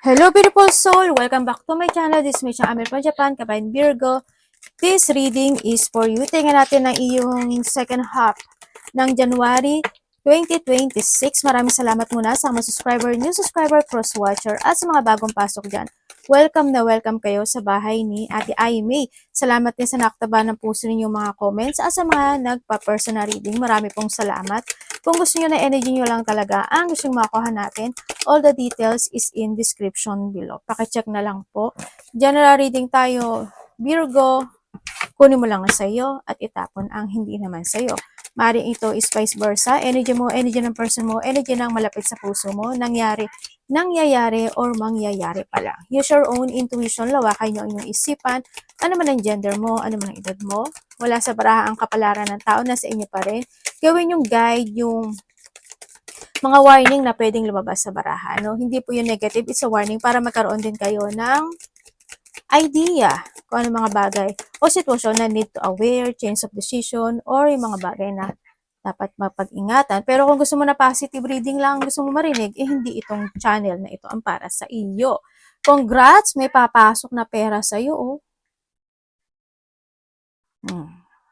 Hello beautiful soul! Welcome back to my channel. This is Micha Amir from Japan, Kabayan Virgo. This reading is for you. Tingnan natin ang iyong second half ng January 2026. Maraming salamat muna sa mga subscriber, new subscriber, cross-watcher at sa mga bagong pasok dyan. Welcome na welcome kayo sa bahay ni Ate Aimee. Salamat din sa naktaba ng puso ninyong mga comments at sa mga nagpa-personal reading. Marami pong salamat. Kung gusto niyo na energy niyo lang talaga ang gusto makuha natin, all the details is in description below. Pakicheck na lang po. General reading tayo, Virgo. Kunin mo lang ang sa'yo at itapon ang hindi naman sa'yo. Maring ito is vice versa. Energy mo, energy ng person mo, energy ng malapit sa puso mo, nangyayari or mangyayari pala. Use your own intuition, lawakan nyo ang inyong isipan, ano man ang gender mo, ano man ang edad mo. Wala sa baraha ang kapalaran ng tao, nasa inyo pa rin. Gawin yung guide, yung mga warning na pwedeng lumabas sa baraha. No? Hindi po yung negative, it's a warning para magkaroon din kayo ng idea kung ano mga bagay o sitwasyon na need to aware, change of decision, or yung mga bagay na dapat mapag-ingatan. Pero kung gusto mo na positive reading lang, gusto mo marinig, hindi itong channel na ito ang para sa iyo. Congrats! May papasok na pera sa iyo. Oh.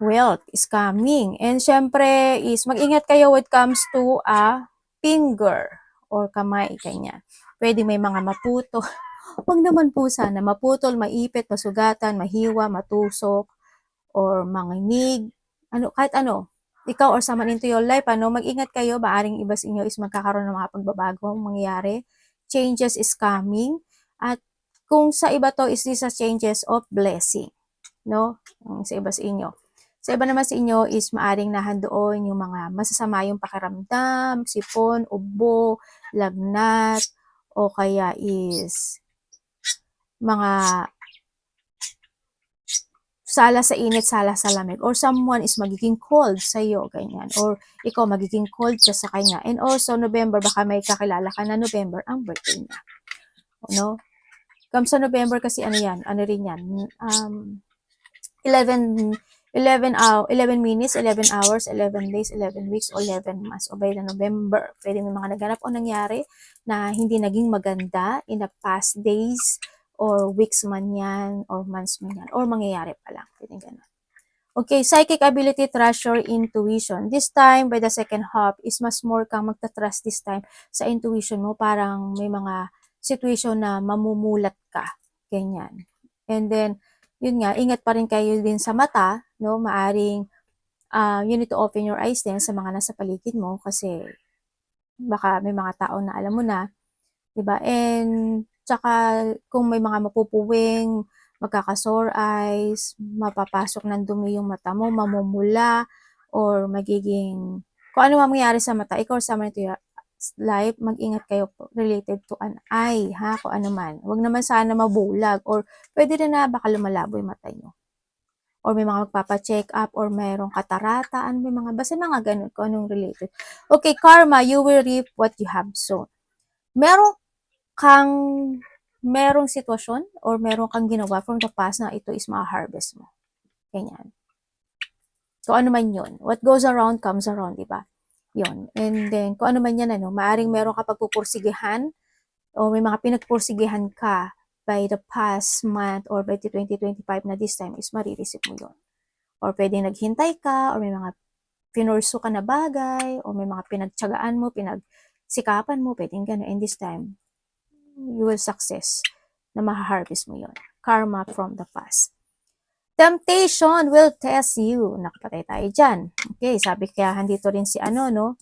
Wealth is coming. And syempre is mag-ingat kayo when it comes to a finger or kamay, ganyan. Pwede may mga maputo. Huwag naman po sana maputol, maipit, masugatan, mahiwa, matusok, or manginig, kahit ano. Ikaw or someone into your life, mag-ingat kayo, maaring iba sa inyo is magkakaroon ng mga pagbabagong mangyayari. Changes is coming. At kung sa iba to is this a changes of blessing. No? Sa iba sa inyo. Sa iba naman sa inyo is maaring nahandoon yung mga masasama yung pakiramdam, sipon, ubo, lagnat, o kaya is mga sala sa init, sala sa lamig, or someone is magiging cold sa iyo, ganyan, or ikaw magiging cold ka sa kanya. And also, November, baka may kakilala ka na November, ang birthday niya. No? Come sa November kasi ano rin yan, 11 minutes, 11 hours, 11 days, 11 weeks, o 11 months. O by the November, pwede may mga naganap o nangyari na hindi naging maganda in the past days, or weeks man yan, or months man yan, or mangyayari pa lang. Pwede ganun. Okay, psychic ability, trust your intuition. This time, by the second half, is mas more kang magta-trust this time sa intuition mo. Parang may mga situation na mamumulat ka. Ganyan. And then, yun nga, ingat pa rin kayo din sa mata, no? Maaring, you need to open your eyes din sa mga nasa paligid mo kasi baka may mga tao na alam mo na, diba? And, tsaka, kung may mga mapupuwing, magkaka-sore eyes, mapapasok ng dumi yung mata mo, mamumula, or magiging, kung ano mangyayari sa mata, ikaw or someone to your life, mag-ingat kayo related to an eye, ha? Kung ano man. Huwag naman sana mabulag, or pwede rin na baka lumalabo yung mata nyo. Or may mga magpapa-check up, or mayroong katarata, may mga, basta mga ganun, kung anong related. Okay, karma, you will reap what you have sown. Merong sitwasyon or meron kang ginawa from the past na ito is ma-harvest mo. Ganyan. So, ano man yun. What goes around comes around, diba? Yun. And then, kung ano man yan, maaring meron ka pagpupursigihan o may mga pinagpursigihan ka by the past month or by 2025 na this time is marireceive mo yun. Or pwedeng naghintay ka, or may mga pinurso ka na bagay, o may mga pinagtsagaan mo, pinagsikapan mo, pwedeng gano'n. And this time, you will success na ma-harvest mo yon. Karma from the past. Temptation will test you. Nakapatay tayo dyan. Okay, sabi kaya handito rin si no?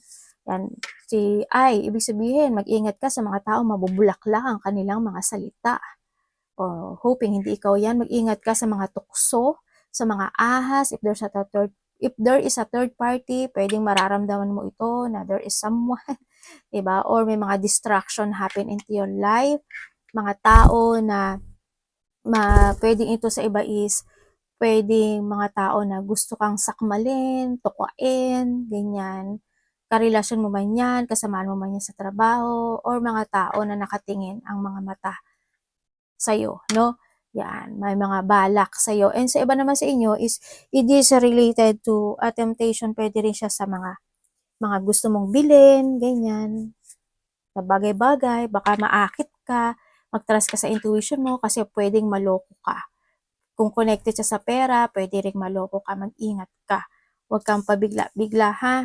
Yan, si ibig sabihin, mag-ingat ka sa mga tao, mabubulaklak ang kanilang mga salita. O hoping hindi ikaw yan, mag-ingat ka sa mga tukso, sa mga ahas, if there is a third party, pwedeng mararamdaman mo ito na there is someone, diba? Or may mga distraction happen into your life, mga tao na pwedeng ito sa iba is pwedeng mga tao na gusto kang sakmalin, tukuin, ganyan. Karelasyon mo man yan, kasamaan mo man yan sa trabaho, or mga tao na nakatingin ang mga mata sa'yo, no? Yan, may mga balak sa'yo. And sa iba naman sa inyo is, it is related to a temptation, pwede rin siya sa mga gusto mong bilhin, ganyan, na bagay-bagay, baka maakit ka, mag-trust ka sa intuition mo kasi pwedeng maloko ka. Kung connected siya sa pera, pwede ring maloko ka, mag-ingat ka. Huwag kang pabigla-bigla ha.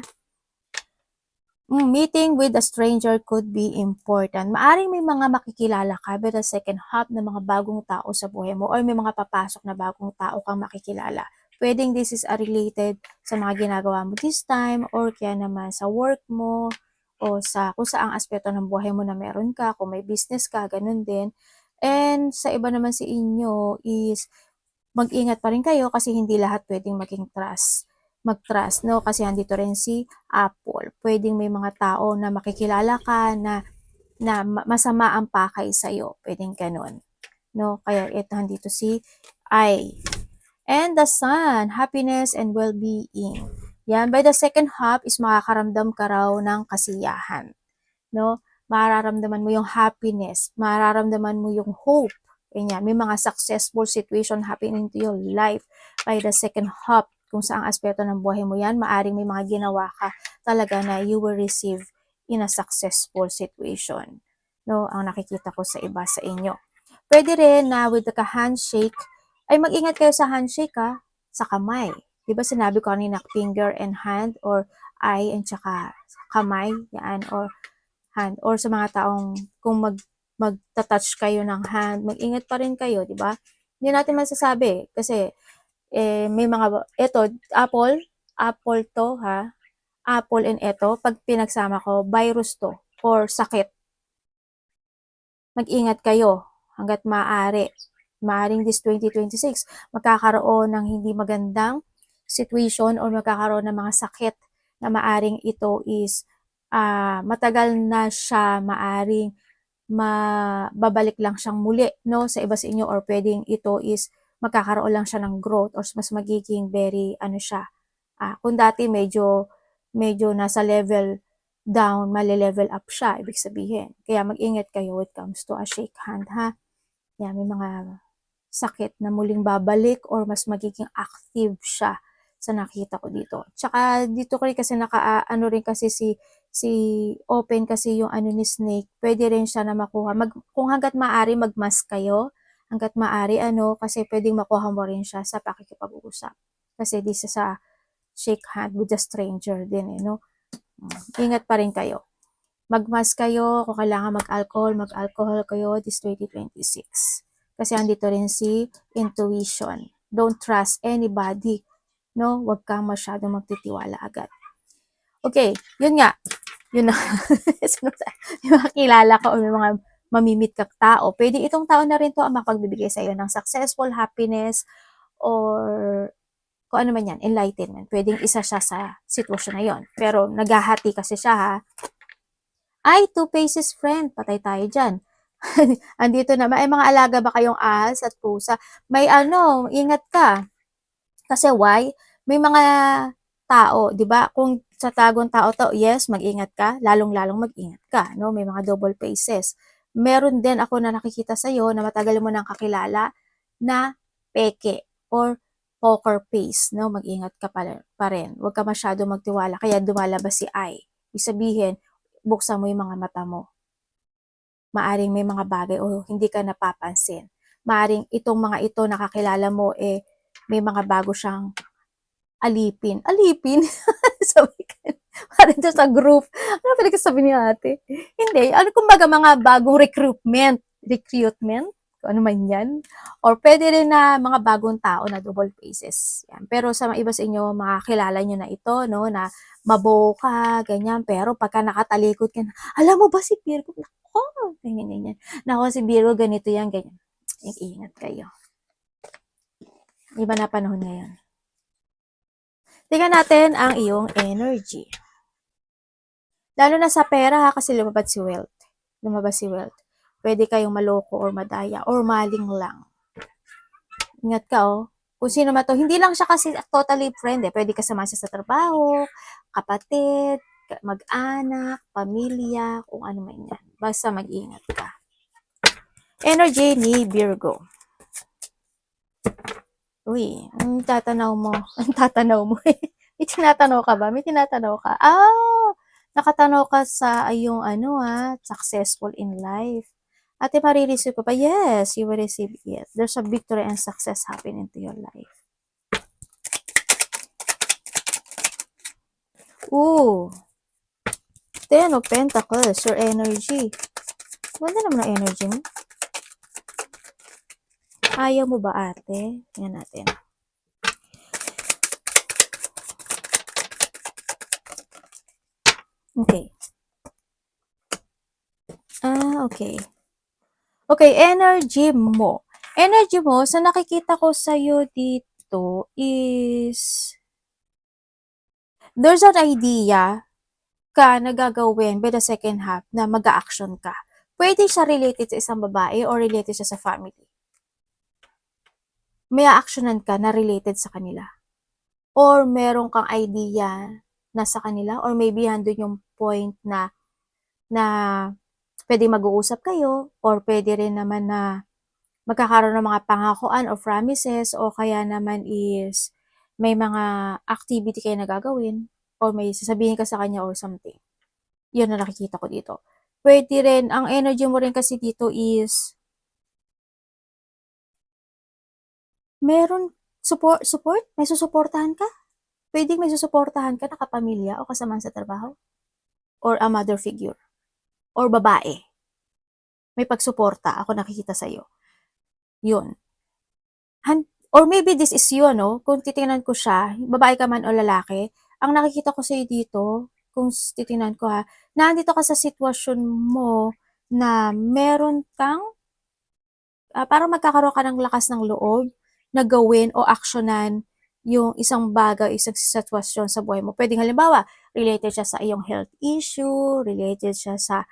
Meeting with a stranger could be important. Maaring may mga makikilala ka by the second half na mga bagong tao sa buhay mo or may mga papasok na bagong tao kang makikilala. Pwedeng this is related sa mga ginagawa mo this time or kaya naman sa work mo o sa kung saang aspeto ng buhay mo na meron ka, kung may business ka, ganun din. And sa iba naman sa inyo is mag-ingat pa rin kayo kasi hindi lahat pwedeng mag-trust, no? Kasi andito rin si Apple. Pwedeng may mga tao na makikilala ka na masama ang pakay sa'yo. Pwedeng ganun, no? Kaya ito, andito si I. And the Sun, happiness and well-being. Yan, by the second half is makakaramdam ka raw ng kasiyahan, no? Mararamdaman mo yung happiness, mararamdaman mo yung hope. Ganyan, may mga successful situation happening to your life by the second half. Kung saang aspeto ng buhay mo yan, maaring may mga ginawa ka talaga na you will receive in a successful situation. No, ang nakikita ko sa iba sa inyo. Pwede rin na with the handshake, ay mag-ingat kayo sa handshake sa kamay. Di ba sinabi ko kanina finger and hand or eye and tsaka kamay, yan, or hand, or sa mga taong kung magta-touch kayo ng hand, mag-ingat pa rin kayo, di ba? Hindi natin masasabi kasi may mga, eto, apple to ha, apple and eto, pag pinagsama ko, virus to, or sakit. Mag-ingat kayo hanggat maaari. Maaring this 2026, magkakaroon ng hindi magandang situation or magkakaroon ng mga sakit na maaring ito is matagal na siya, maaring mababalik lang siyang muli, no, sa iba sa inyo, or pwedeng ito is magkakaroon lang siya ng growth or mas magiging very siya. Kung dati medyo nasa level down, mali-level up siya, ibig sabihin. Kaya mag-ingat kayo when it comes to a shake hand ha. Yan, may mga sakit na muling babalik or mas magiging active siya sa nakita ko dito. Tsaka dito ko rin kasi ano rin kasi si open kasi yung ni snake, pwede rin siya na makuha. Kung hanggat maaari mag-mask kayo, hanggat maaari kasi pwedeng makuha mo rin siya sa pakikipag-uusap. Kasi this is a shake hand with a stranger din no. Ingat pa rin kayo. Mag-mask kayo, kung kailangan mag-alcohol kayo this 2026. Kasi andito rin si intuition. Don't trust anybody, no? Huwag kang masyadong magtitiwala agad. Okay, yun nga. Yun na. May mga kilala ka o may mga mamimit kang tao. Pwede itong tao na rin to ang makapagbibigay sa iyo ng successful happiness or kung ano man yan, enlightenment. Pwedeng isa siya sa sitwasyon na yon. Pero naghahati kasi siya ha. Ay, two faces friend. Patay tayo dyan. Andito na, may mga alaga ba kayong ahas at pusa? May ingat ka. Kasi why? May mga tao, 'di ba? Kung sa tagong tao to, yes, mag-ingat ka, lalong-lalong mag-ingat ka, no? May mga double faces. Meron din ako na nakikita sa iyo na matagal mo nang kakilala na peke or poker face, no? Mag-ingat ka pa rin. Huwag ka masyado magtiwala kaya dumalabas si I. Ibig sabihin, buksan mo yung mga mata mo. Maaring may mga bagay o hindi ka napapansin. Maaring itong mga ito nakakilala mo may mga bago siyang alipin. Alipin? Sabi ka, parang sa group. Ano pala sabi ni ate? Hindi. Kumbaga mga bagong recruitment. Kung ano man yan. Or pwede rin na mga bagong tao na double faces. Yan. Pero sa mga iba sa inyo, makakilala nyo na ito, no, na maboka, ganyan. Pero pagka nakatalikod ka na, alam mo ba si Virgo? Nako, ganyan. Nako, si Virgo, ganito yan, ganyan. Ingat kayo. Iba na panahon ngayon. Tingnan natin ang iyong energy. Lalo na sa pera kasi lumabas si wealth. Pwede kayong maloko or madaya or maling lang. Ingat ka Kung sino man to, hindi lang siya kasi totally friend Pwede kasama siya sa trabaho, kapatid, mag-anak, pamilya, kung ano man yan. Basta mag-ingat ka. Energy ni Virgo. Uy, ang tatanaw mo. May tinatanaw ka ba? May tinatanaw ka? Nakatanaw ka sa yung successful in life. Ate, marireceive ko pa? Yes, you will receive it. There's a victory and success happening to your life. Ooh. Ten of Pentacles, your energy. Ganda naman ang energy mo. Ayaw mo ba, ate? Yan natin. Okay. Okay. Okay, energy mo. Energy mo, sa nakikita ko sa'yo dito is there's an idea ka na gagawin by the second half na mag-a-action ka. Pwede siya related sa isang babae or related siya sa family. May a-actionan ka na related sa kanila. Or meron kang idea na sa kanila or maybe handun yung point na pwede mag-uusap kayo or pwede rin naman na magkakaroon ng mga pangakuan or promises o kaya naman is may mga activity kayo na gagawin or may sasabihin ka sa kanya or something. Yun na nakikita ko dito. Pwede rin, ang energy mo rin kasi dito is meron support? May susuportahan ka? Pwedeng may susuportahan ka na kapamilya o kasama sa trabaho? Or a mother figure? Or babae? May pagsuporta ako nakikita sa'yo. Yun. Or maybe this is you, no? Kung titingnan ko siya, babae ka man o lalaki, ang nakikita ko sa'yo dito, kung titingnan ko ha, nandito ka sa sitwasyon mo na meron kang, parang magkakaroon ka ng lakas ng loob na gawin o aksyonan yung isang bagay, isang sitwasyon sa buhay mo. Pwedeng halimbawa, related siya sa iyong health issue, related siya sa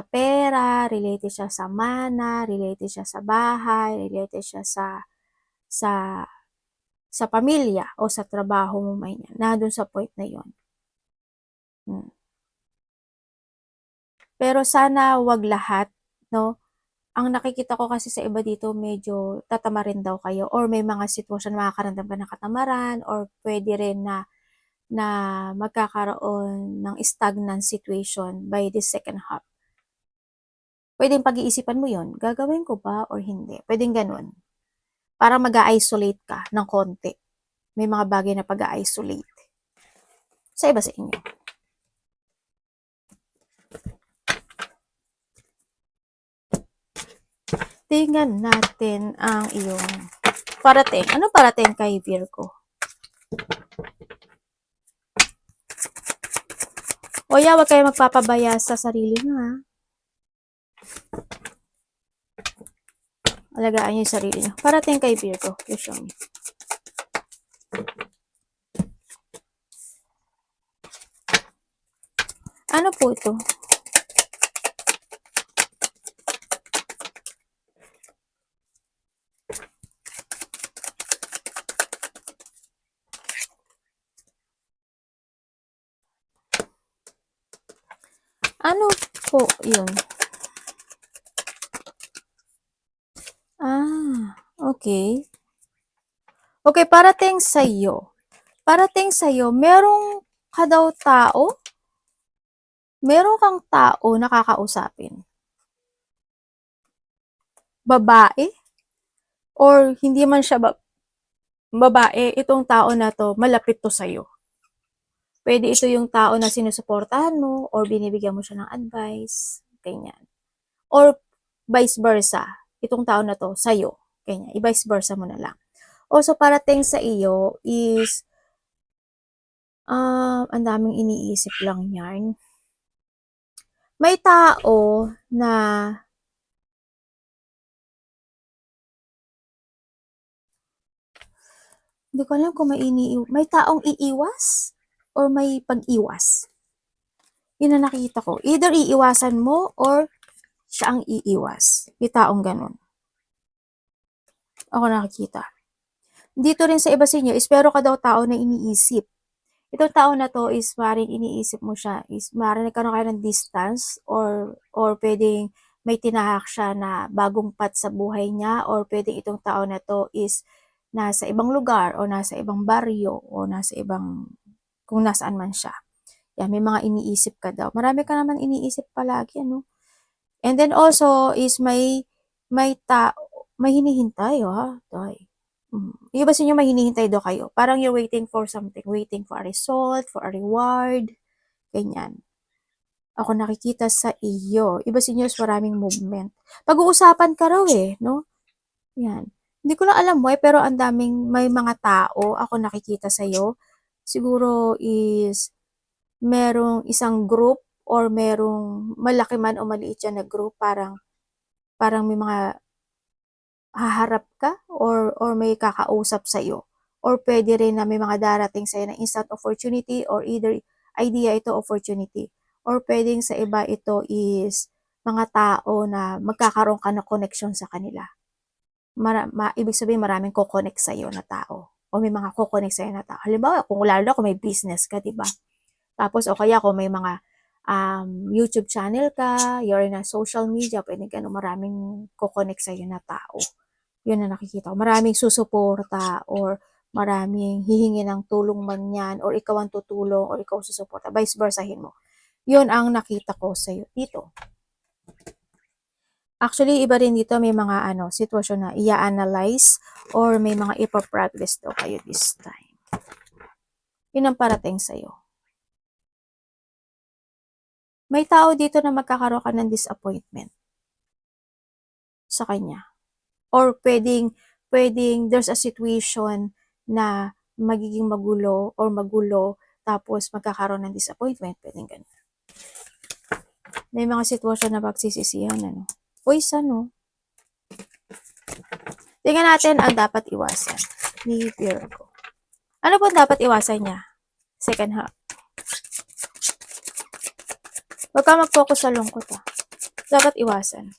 pera, related siya sa mana, related siya sa bahay, related siya sa sa pamilya o sa trabaho mo man yan. Nandun sa point na yon. Pero sana wag lahat, no? Ang nakikita ko kasi sa iba dito, medyo tatamarin daw kayo or may mga sitwasyon na makakaramdam ka ng katamaran or pwede rin na magkakaroon ng stagnant situation by the second half. Pwedeng pag-iisipan mo yon, gagawin ko ba or hindi? Pwedeng ganun. Para mag-isolate ka ng konti. May mga bagay na pag-isolate. Sa iba sa inyo. Tingnan natin ang iyong parating. Ano parating kay Virgo? O yeah, wag kayo magpapabaya sa sarili nyo, ha? Alagaan nyo yung sarili nyo. Parating kay Virgo. You show me. Ano po ito? Ano po yun? Okay. Okay, parating sa'yo. Parating sa'yo, merong ka daw tao? Meron kang tao na kakausapin? Babae? Or hindi man siya babae, itong tao na to, malapit to sa'yo. Pwede ito yung tao na sinusuportahan mo or binibigyan mo siya ng advice, ganyan. Or vice versa, itong tao na to sa'yo, ganyan. I-vice versa mo na lang. Also, parating sa iyo is, ang daming iniisip lang yan. May tao na hindi ko alam kung may taong iiwas or may pag-iwas. Yun ang nakikita ko. Either iiwasan mo or siya ang iiwas. May taong ganun. Ako nakikita. Dito rin sa iba sa inyo, is pero ka daw tao na iniisip. Itong tao na to is maring iniisip mo siya, is maring nagkaroon kayo ng distance or pwedeng may tinahak siya na bagong path sa buhay niya or pwedeng itong tao na to is nasa ibang lugar o nasa ibang baryo o nasa ibang, kung nasaan man siya. Yan, may mga iniisip ka daw. Marami ka naman iniisip palagi, ano? And then also is may hinihintay, tay. Yung iba sa inyo may hinihintay daw kayo. Parang you're waiting for something, waiting for a result, for a reward, ganyan. Ako nakikita sa iyo. Iba sa inyo is maraming movement. Pag-uusapan ka raw no? Yan. Hindi ko lang alam mo pero ang daming, may mga tao ako nakikita sa iyo. Siguro is merong isang group or merong malaki man o maliit yan na group, parang may mga haharap ka or may kakausap sa iyo. Or pwede rin na may mga darating sa iyo na instant opportunity or either idea ito opportunity. Or pwedeng sa iba ito is mga tao na magkakaroon ka ng connection sa kanila. Ibig sabihin maraming ko-connect sa iyo na tao. O may mga ko-connect sa iyo na tao. Halimbawa, kung lalo kung may business ka, 'di ba? Tapos o kaya kung may mga YouTube channel ka, you're in a social media, pwede ka maraming ko-connect sa iyo na tao. Yun na nakikita ko. Maraming susuporta or maraming hihingi ng tulong man yan or ikaw ang tutulong or ikaw susuporta. Vice versahin mo. Yun ang nakita ko sa iyo dito. Actually, iba rin dito may mga sitwasyon na i-analyze or may mga ipa-progress daw kayo this time. Yun ang parating sa iyo. May tao dito na magkakaroon ka ng disappointment sa kanya. Or pwedeng there's a situation na magiging magulo tapos magkakaroon ng disappointment, pwedeng ganun. May mga sitwasyon na pagsisisihan, Uy, saan, Tingnan natin ang dapat iwasan ni Virgo. Ano po dapat iwasan niya? Second half. Huwag ka mag-focus sa lungkot, Dapat iwasan.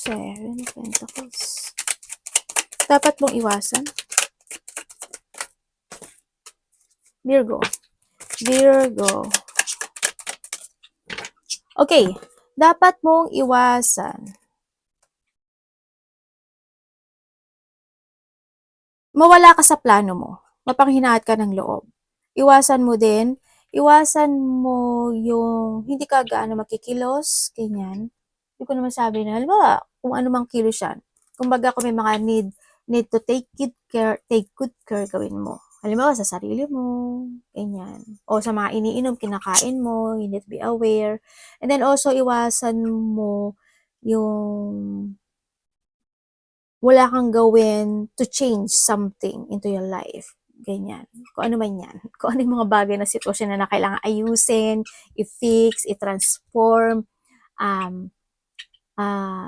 7 of Pentacles. Dapat mong iwasan. Virgo. Okay. Dapat mong iwasan. Mawala ka sa plano mo. Mapanghinahat ka ng loob. Iwasan mo yung hindi ka gaano makikilos, ganyan. Hindi ko naman sabi na, halimbawa, kung ano mang kilos yan. Kumbaga, kung may mga need to take good care, gawin mo. Halimbawa, sa sarili mo, ganyan. O sa mga iniinom, kinakain mo, you need to be aware. And then also, iwasan mo yung wala kang gawin to change something into your life. Ganyan. Kung ano man yan. Kung ano yung mga bagay na sitwasyon na kailangan ayusin, i-fix, i-transform,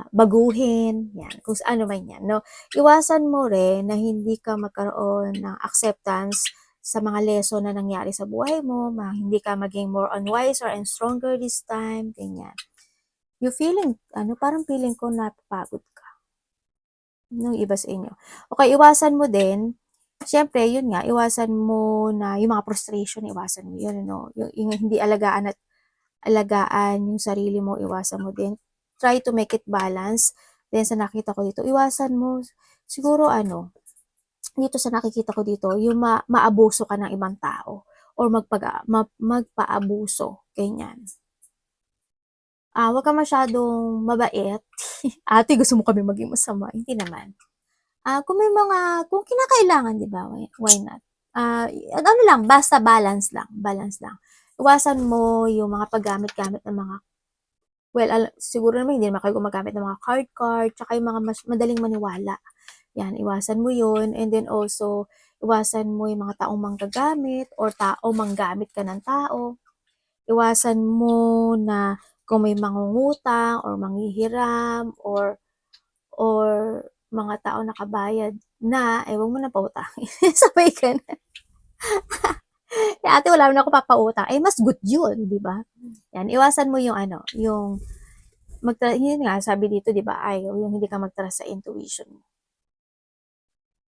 baguhin, yan. Kung ano man yan. No? Iwasan mo rin na hindi ka magkaroon ng acceptance sa mga lesson na nangyari sa buhay mo, hindi ka maging more on wiser and stronger this time, ganyan. You feeling, parang feeling ko napapagod ka ng iba sa inyo. Okay, iwasan mo din, syempre, yun nga, iwasan mo na yung mga frustration, iwasan mo yun, yung hindi alagaan yung sarili mo, iwasan mo din. Try to make it balance. Then, sa nakita ko dito, iwasan mo, siguro dito sa nakikita ko dito, yung maabuso ka ng ibang tao or magpaabuso, ganyan. Wag ka masyadong mabait. Ate, gusto mo kami maging masama? Hindi naman. Kung kinakailangan, di ba? Why not? Basta balance lang. Iwasan mo yung mga paggamit-gamit ng mga, siguro naman hindi naman kayo gumagamit ng mga card, tsaka yung mga madaling maniwala. Yan, iwasan mo yun. And then also, iwasan mo yung mga taong manggagamit or manggamit ka ng tao. Iwasan mo na kung may mangungutang or manghihiram or mga tao nakabayad na, huwag mo na pautangin. Sabay ka na. Ate, wala na ako papautang. Mas good yun, di ba? Yan, iwasan mo yung yun nga, sabi dito, di ba, yung hindi ka magtrust sa intuition mo.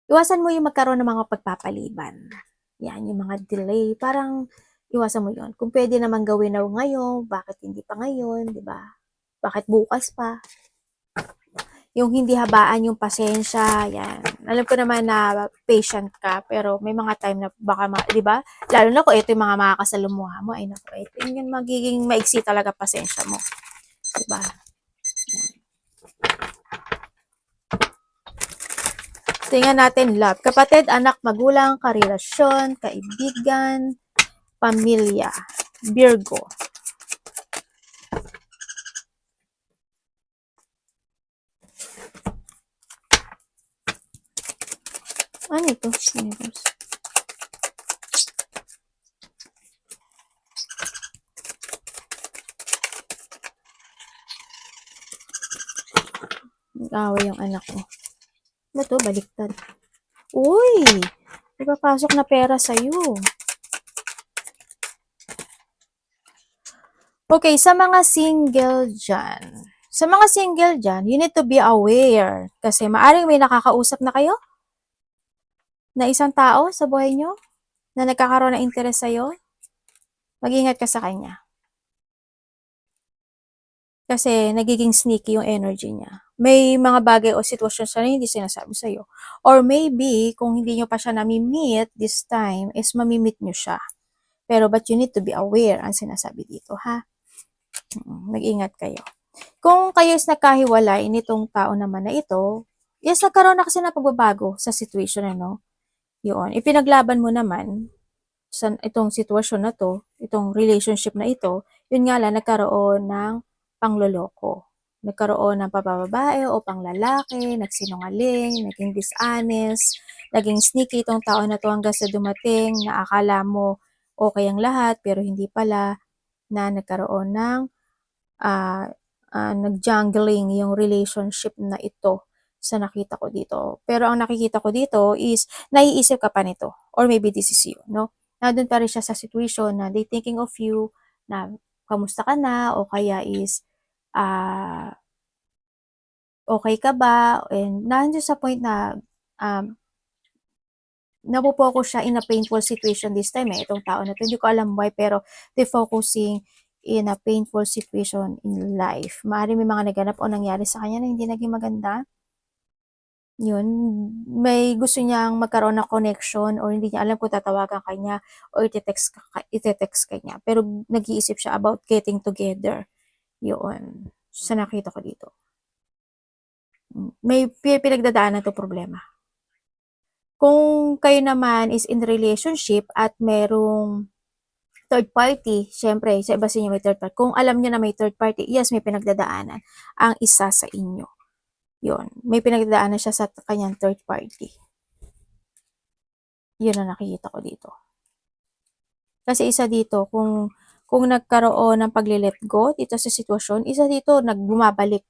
Iwasan mo yung magkaroon ng mga pagpapaliban. Yan, yung mga delay. Parang, iwasan mo yun. Kung pwede naman gawin na ngayon, bakit hindi pa ngayon, di ba? Bakit bukas pa? yung hindi habaan yung pasensya, yan. Alam ko naman na patient ka, pero may mga time na baka, di ba? Lalo na kung ito yung mga makakasalumuha mo, ay naku, ito yung magiging maiksi talaga pasensya mo. Di ba? Tingnan natin love. Kapatid, anak, magulang, karelasyon, kaibigan, pamilya. Virgo. Ano ito? Universe. Nag-away yung anak ko. Ano to? Baliktad. Uy! Ipapasok na pera sa'yo. Okay, sa mga single dyan. Sa mga single dyan, you need to be aware. Kasi maaring may nakakausap na kayo na isang tao sa buhay nyo na nagkakaroon ng interest sa'yo. Mag-ingat ka sa kanya. Kasi nagiging sneaky yung energy niya. May mga bagay o sitwasyon siya na hindi sinasabi sa'yo. Or maybe, kung hindi nyo pa siya nami-meet this time, is mamimit nyo siya. Pero but you need to be aware ang sinasabi dito, ha? Mag-ingat kayo. Kung kayo is nagkahiwalay nitong tao naman na ito, yes, nagkaroon na kasi na pagbabago sa situation, ano? Yun. Ipinaglaban mo naman sa itong sitwasyon na to, itong relationship na ito, yun nga lang, nagkaroon ng pangloloko. Nagkaroon ng pabababae o panglalaki, nagsinungaling, naging dishonest, naging sneaky itong tao na to hanggang sa dumating na akala mo okay ang lahat, pero hindi pala, na nagkaroon ng nag-jungling yung relationship na ito sa nakita ko dito. Pero ang nakikita ko dito is naiisip ka pa nito, or maybe this is you, no? Nandun pa rin siya sa situation na they thinking of you, na kamusta ka na, o kaya is okay ka ba, and nandiyan sa point na napopokus siya in a painful situation this time, itong tao na to. Hindi ko alam why, pero they focusing in a painful situation in life. Maaaring may mga naganap o nangyari sa kanya na hindi naging maganda. Yun, may gusto niyang magkaroon ng connection, or hindi niya alam kung tatawagan ka niya o ite-text ka niya. Pero nag-iisip siya about getting together. Yun, sa nakita ko dito. May pinagdadaanan to problema. Kung kayo naman is in relationship at merong third party, syempre, sa iba sa inyo may third party. Kung alam niyo na may third party, yes, may pinagdadaanan ang isa sa inyo. Yun, may pinagdadaanan siya sa kanyang third party. Yun ang nakikita ko dito. Kasi isa dito, kung nagkaroon ng pagle-let go dito sa sitwasyon, isa dito nagbumabalik.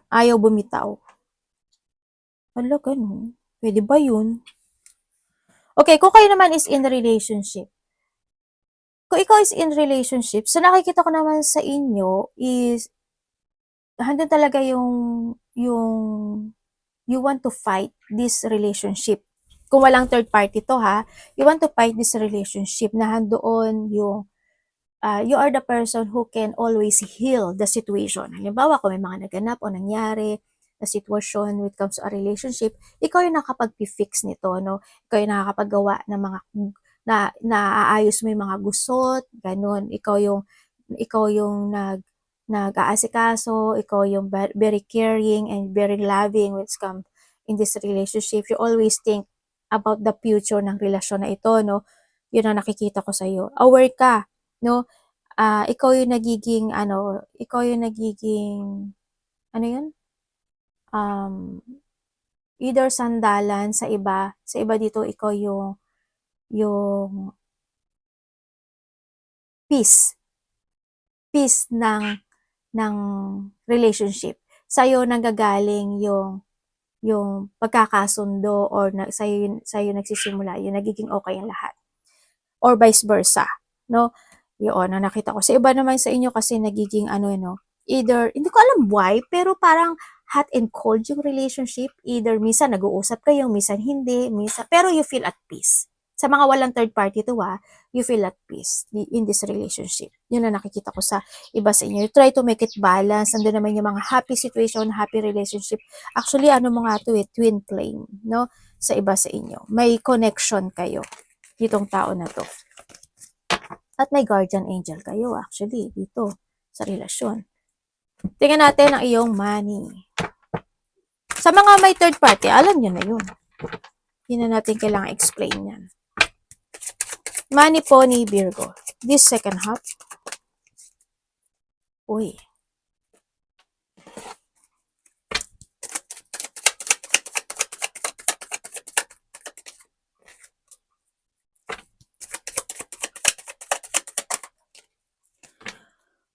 Ayaw bumitaw. Wala, ganun. Pwede ba yun? Okay, kung kayo naman is in relationship, kung ikaw is in relationship, so nakikita ko naman sa inyo is, handun talaga yung you want to fight this relationship. Kung walang third party to, ha, you want to fight this relationship na handoon yung you are the person who can always heal the situation. Halimbawa, kung may mga naganap o nangyari na sitwasyon when it comes to a relationship, ikaw yung nakapag-fix nito, no? Ikaw yung nakakapaggawa ng mga naaayos mo yung mga gusot, ganun. Ikaw yung nag-aasikaso, ikaw yung very caring and very loving when it comes in this relationship. You always think about the future ng relasyon na ito, no? Yun ang nakikita ko sa iyo. Aware ka, no? Ikaw yung nagiging ano yun? Either sandalan sa iba dito, ikaw yung peace ng relationship. Sa'yo nanggagaling yung pagkakasundo, or sa'yo nagsisimula, yung nagiging okay ang lahat. Or vice versa, no? Yun, nakita ko. Sa iba naman sa inyo kasi nagiging either, hindi ko alam why, pero parang hot and cold yung relationship. Either minsan nag-uusap kayo, minsan hindi, pero you feel at peace. Sa mga walang third party to you feel at peace in this relationship. Yun na nakikita ko sa iba sa inyo. You try to make it balance. Nandun naman yung mga happy situation, happy relationship. Actually, ano mo nga to twin flame, no? Sa iba sa inyo. May connection kayo. Itong tao na to. At may guardian angel kayo, actually, dito sa relasyon. Tingnan natin ang iyong money. Sa mga may third party, alam nyo na yun. Hindi na natin kailangan explain yan. Money po ni Virgo. This second half. Uy.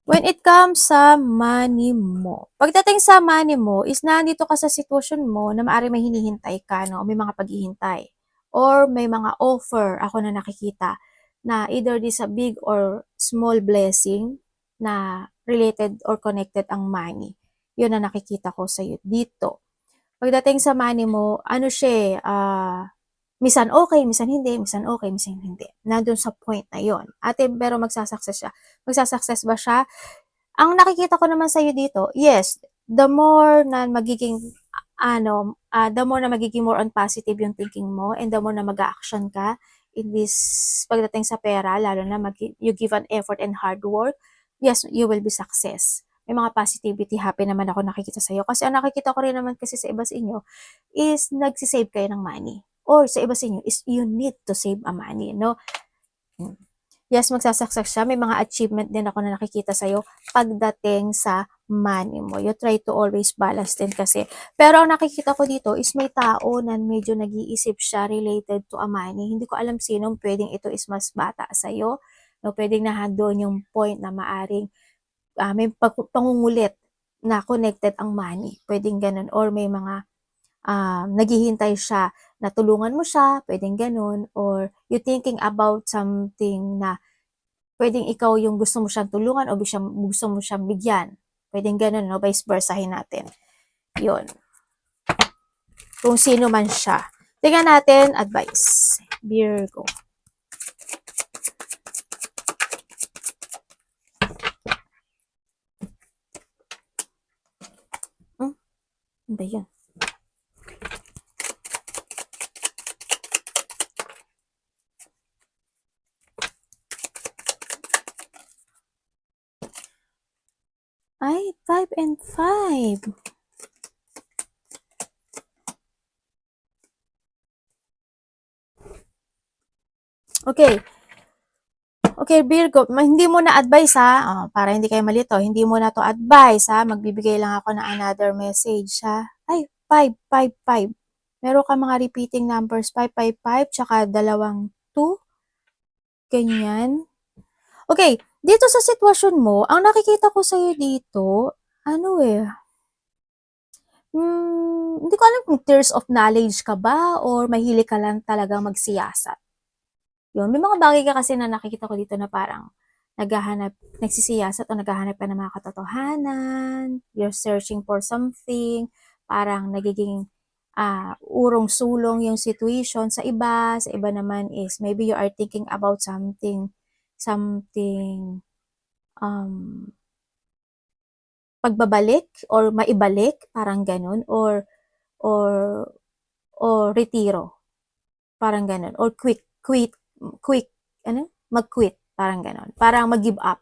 When it comes sa money mo, pagdating sa money mo, is nandito ka sa sitwasyon mo na maaari may hinihintay ka, no? May mga paghihintay. Or may mga offer ako na nakikita na either this a big or small blessing na related or connected ang money. Yun na nakikita ko sa iyo dito. Pagdating sa money mo, ano siya, minsan okay, minsan hindi, minsan okay, minsan hindi. Nandun sa point na yon. Ate, pero magsasucess siya. Magsasucess ba siya? Ang nakikita ko naman sa iyo dito, yes, the more na magiging the more na magiging more on positive yung thinking mo and the more na mag-action ka in this pagdating sa pera, lalo na you give an effort and hard work, yes, you will be success. May mga positivity, happy naman ako nakikita sa iyo. Kasi ang nakikita ko rin naman kasi sa iba sa inyo is nagsisave kayo ng money. Or sa iba sa inyo is you need to save a money, no? Yes, magsasaksak siya. May mga achievement din ako na nakikita sa'yo pagdating sa money mo. You try to always balance din kasi. Pero ang nakikita ko dito is may tao na medyo nag-iisip siya related to a money. Hindi ko alam sinong pwedeng ito is mas bata sa'yo. No, pwedeng doon yung point na maaring may pangungulit na connected ang money. Pwedeng ganun. Or may mga naghihintay siya na tulungan mo siya, pwedeng ganun, or you thinking about something na pwedeng ikaw yung gusto mo siyang tulungan o gusto mo siyang bigyan. Pwedeng ganun, no? Vice versahin natin. Yun. Kung sino man siya. Tingnan natin, advice. Virgo. Ano ba yun? Ay, 5 and 5. Okay. Okay, Virgo, hindi mo na advice ha, para hindi kayo malito, hindi mo na to advice ha, magbibigay lang ako ng another message ha. Ay, 5, 5, 5. Meron ka mga repeating numbers, 5, 5, 5, tsaka 2. Ganyan. Okay, dito sa sitwasyon mo, ang nakikita ko sa'yo dito, hindi ko alam kung tears of knowledge ka ba or mahilig ka lang talagang magsiyasat. Yun, may mga bagay ka kasi na nakikita ko dito na parang nagsisiyasat o naghahanap ka ng mga katotohanan, you're searching for something, parang nagiging urong-sulong yung situation sa iba naman is maybe you are thinking about something pagbabalik or maibalik, parang ganun, or retiro, parang ganun, or mag-quit, parang ganun, parang mag-give up,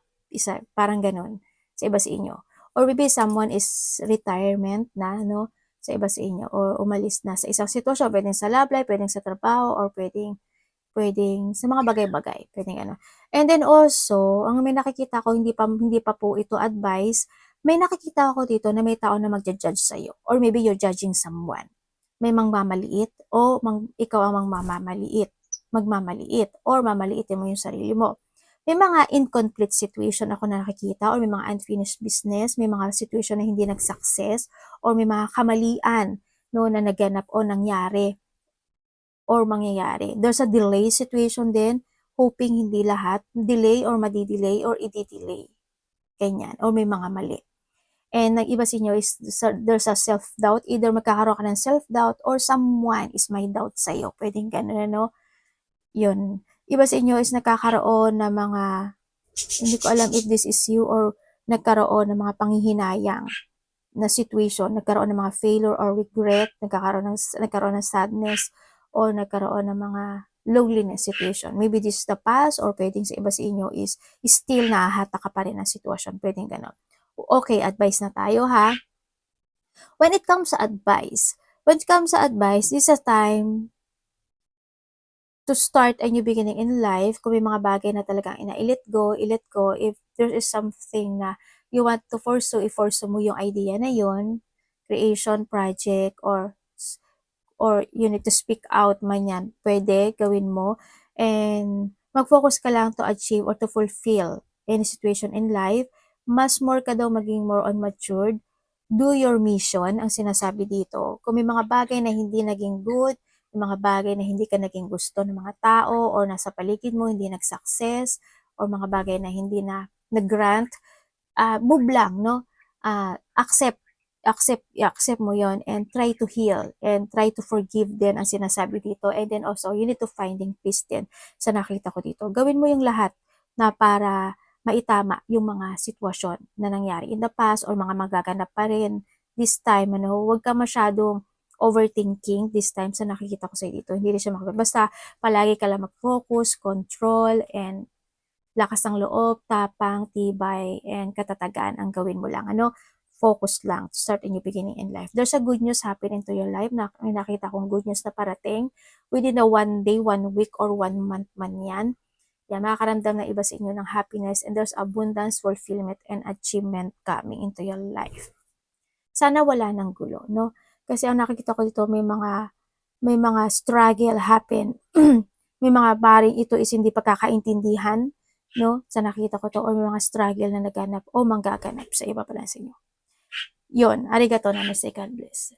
parang ganun, sa iba sa inyo. Or maybe someone is retirement na, no, sa iba sa inyo, or umalis na sa isang sitwasyon, pwedeng sa love life, pwedeng sa trabaho, or pwedeng sa mga bagay-bagay, pwedeng ano. And then also, ang may nakikita ko, hindi pa po ito advice, may nakikita ako dito na may tao na magja-judge sa'yo, or maybe you're judging someone. May magmamaliit, o ikaw ang magmamaliit, or mamaliitin mo yung sarili mo. May mga incomplete situation ako na nakikita, or may mga unfinished business, may mga situation na hindi nag-success, or may mga kamalian, no, na naganap o nangyari, or mangyayari. There's a delay situation din, hoping hindi lahat, delay or madi-delay or i-delay. Ganyan, or may mga mali. And nag-iba sa inyo is there's a self-doubt, either magkakaroon ka ng self-doubt or someone is may doubt sa'yo. Pwedeng ganun, no? Yun. Iba sa inyo is nagkakaroon ng mga, hindi ko alam if this is you, or nagkaroon ng mga panghihinayang na situation, nagkaroon ng mga failure or regret, nagkaroon ng sadness, or nagkaroon ng mga loneliness situation. Maybe this is the past, or pwedeng sa iba sa inyo is still nahahata ka pa rin ng sitwasyon. Pwedeng ganon. Okay, advice na tayo ha. When it comes sa advice, this is a time to start a new beginning in life. Kung may mga bagay na talagang i-let go. If there is something na you want to pursue, i-pursue mo yung idea na yun, creation, project, or you need to speak out man yan, pwede, gawin mo. And mag-focus ka lang to achieve or to fulfill any situation in life. Mas more ka daw maging more on matured. Do your mission, ang sinasabi dito. Kung may mga bagay na hindi naging good, may mga bagay na hindi ka naging gusto ng mga tao or nasa paligid mo, hindi nag-success, or mga bagay na hindi na nag-grant, move lang, no? Accept mo yon, and try to heal and try to forgive din ang sinasabi dito. And then also, you need to finding peace din sa nakita ko dito. Gawin mo yung lahat na para maitama yung mga sitwasyon na nangyari in the past or mga magaganap pa rin this time. Huwag ka masyadong overthinking this time sa nakikita ko sa dito. Hindi rin siya makagod. Basta palagi ka lang mag-focus, control, and lakas ng loob, tapang, tibay, and katatagan ang gawin mo lang. Focus lang to start a new beginning in life. There's a good news happening to your life. May nakita kong good news na parating within a 1 day, 1 week, or 1 month man yan. Yan, makakaramdam ng iba sa inyo ng happiness, and there's abundance, fulfillment, and achievement coming into your life. Sana wala ng gulo, no? Kasi ang nakikita ko dito, may mga struggle happen. May mga baring ito is hindi pagkakaintindihan, no? Sa nakita ko to, or may mga struggle na naganap o manggaganap sa iba pala sa inyo. Yun, arigato namaste, God bless.